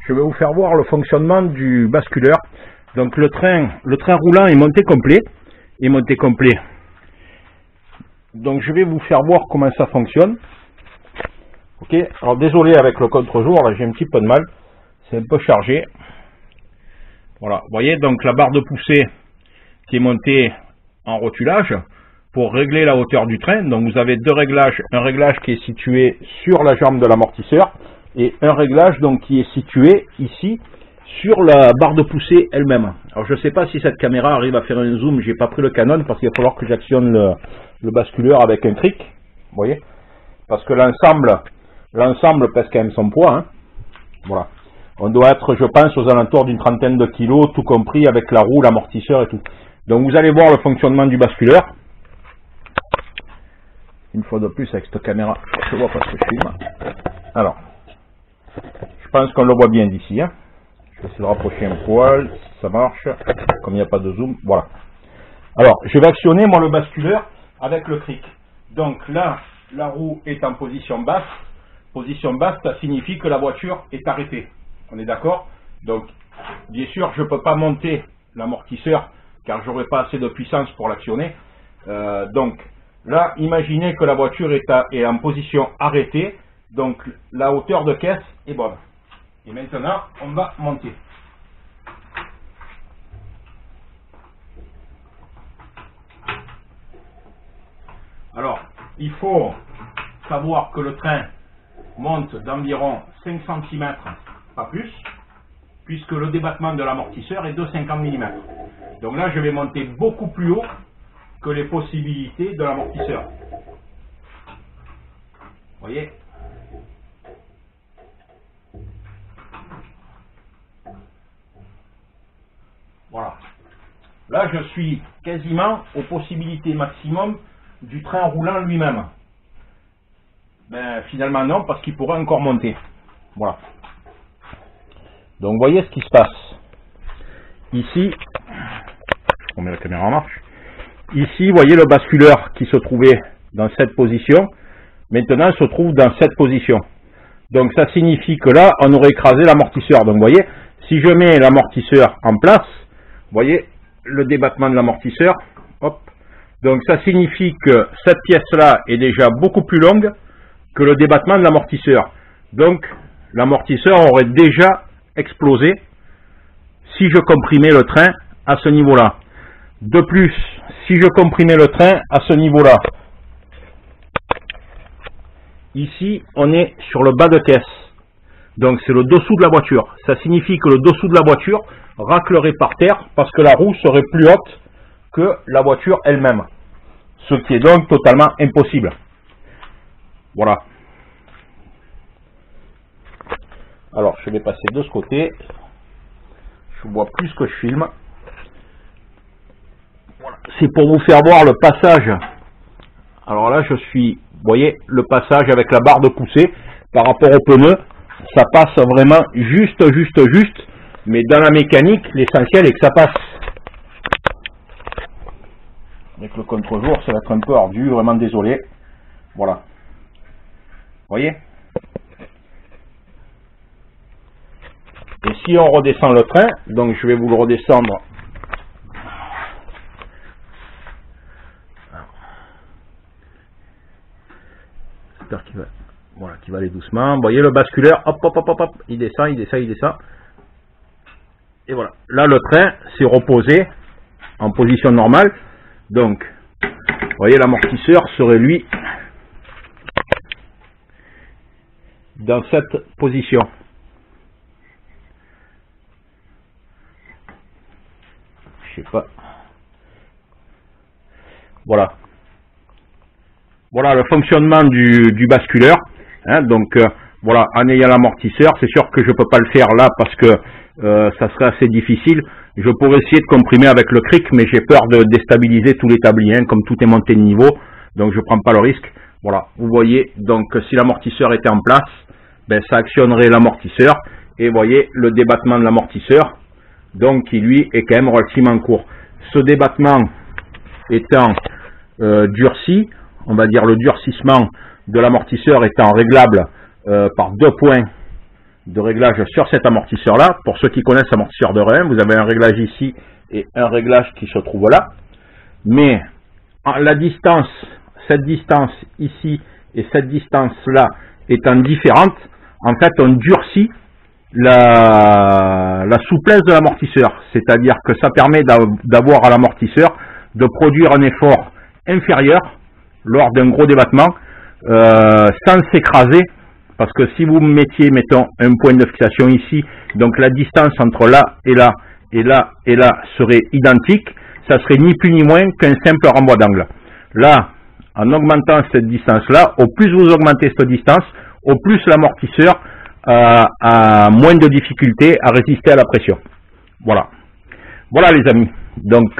je vais vous faire voir le fonctionnement du basculeur. Donc le train roulant est monté complet. Donc je vais vous faire voir comment ça fonctionne. Ok, alors désolé avec le contre-jour, là j'ai un petit peu de mal, c'est un peu chargé. Voilà, vous voyez donc la barre de poussée qui est montée en rotulage pour régler la hauteur du train. Donc vous avez deux réglages, un réglage qui est situé sur la jambe de l'amortisseur et un réglage donc qui est situé ici sur la barre de poussée elle-même. Alors je ne sais pas si cette caméra arrive à faire un zoom, j'ai pas pris le Canon parce qu'il va falloir que j'actionne le basculeur avec un cric, vous voyez, parce que l'ensemble pèse quand même son poids, hein. Voilà. On doit être, je pense, aux alentours d'une trentaine de kilos, tout compris avec la roue, l'amortisseur et tout. Donc vous allez voir le fonctionnement du basculeur. Une fois de plus avec cette caméra, je vois parce que je filme. Alors, je pense qu'on le voit bien d'ici, hein. Je vais essayer de rapprocher un poil, si ça marche, comme il n'y a pas de zoom, voilà. Alors, je vais actionner moi le basculeur avec le cric. Donc là, la roue est en position basse. Position basse, ça signifie que la voiture est arrêtée. On est d'accord? Donc, bien sûr, je ne peux pas monter l'amortisseur car je n'aurai pas assez de puissance pour l'actionner. Donc, là, imaginez que la voiture est en position arrêtée. Donc, la hauteur de caisse est bonne. Et maintenant, on va monter. Alors, il faut savoir que le train monte d'environ 5 cm, pas plus, puisque le débattement de l'amortisseur est de 50 mm. Donc là, je vais monter beaucoup plus haut que les possibilités de l'amortisseur. Vous voyez? Voilà. Là, je suis quasiment aux possibilités maximum du train roulant lui-même. Ben, finalement non, parce qu'il pourrait encore monter. Voilà. Donc, vous voyez ce qui se passe. Ici, on met la caméra en marche. Ici, vous voyez le basculeur qui se trouvait dans cette position. Maintenant, il se trouve dans cette position. Donc, ça signifie que là, on aurait écrasé l'amortisseur. Donc, vous voyez, si je mets l'amortisseur en place, vous voyez le débattement de l'amortisseur. Hop. Donc, ça signifie que cette pièce-là est déjà beaucoup plus longue que le débattement de l'amortisseur. Donc, l'amortisseur aurait déjà explosé si je comprimais le train à ce niveau-là. De plus, si je comprimais le train à ce niveau-là, ici, on est sur le bas de caisse. Donc, c'est le dessous de la voiture. Ça signifie que le dessous de la voiture raclerait par terre parce que la roue serait plus haute que la voiture elle-même. Ce qui est donc totalement impossible. Voilà. Alors, je vais passer de ce côté. Je vois plus que je filme. Voilà. C'est pour vous faire voir le passage. Alors là, je suis, vous voyez, le passage avec la barre de poussée par rapport au pneu. Ça passe vraiment juste. Mais dans la mécanique, l'essentiel est que ça passe. Avec le contre-jour, ça va être un peu ardu, vraiment désolé. Voilà. Vous voyez? Et si on redescend le train, donc je vais vous le redescendre. J'espère qu'il va, voilà, qu'il va aller doucement. Vous voyez le basculeur, hop, il descend. Et voilà. Là, le train s'est reposé en position normale. Donc, vous voyez, l'amortisseur serait lui dans cette position. Je sais pas. Voilà. Voilà le fonctionnement du basculeur. Hein, donc, voilà, en ayant l'amortisseur, c'est sûr que je ne peux pas le faire là parce que ça serait assez difficile. Je pourrais essayer de comprimer avec le cric, mais j'ai peur de déstabiliser tout l'établi, hein, comme tout est monté de niveau, donc je ne prends pas le risque. Voilà, vous voyez, donc si l'amortisseur était en place, ben, ça actionnerait l'amortisseur, et vous voyez le débattement de l'amortisseur, donc qui lui est quand même relativement court. Ce débattement étant durci, on va dire le durcissement de l'amortisseur étant réglable par 2 points de réglage sur cet amortisseur là. Pour ceux qui connaissent l'amortisseur de rein, vous avez un réglage ici et un réglage qui se trouve là. Mais la distance, cette distance ici et cette distance là étant différente, en fait on durcit la souplesse de l'amortisseur. C'est-à-dire que ça permet d'avoir à l'amortisseur de produire un effort inférieur lors d'un gros débattement sans s'écraser. Parce que si vous mettiez, mettons, un point de fixation ici, donc la distance entre là et là, et là et là serait identique, ça serait ni plus ni moins qu'un simple renvoi d'angle. Là, en augmentant cette distance-là, au plus vous augmentez cette distance, au plus l'amortisseur a moins de difficulté à résister à la pression. Voilà. Voilà les amis. Donc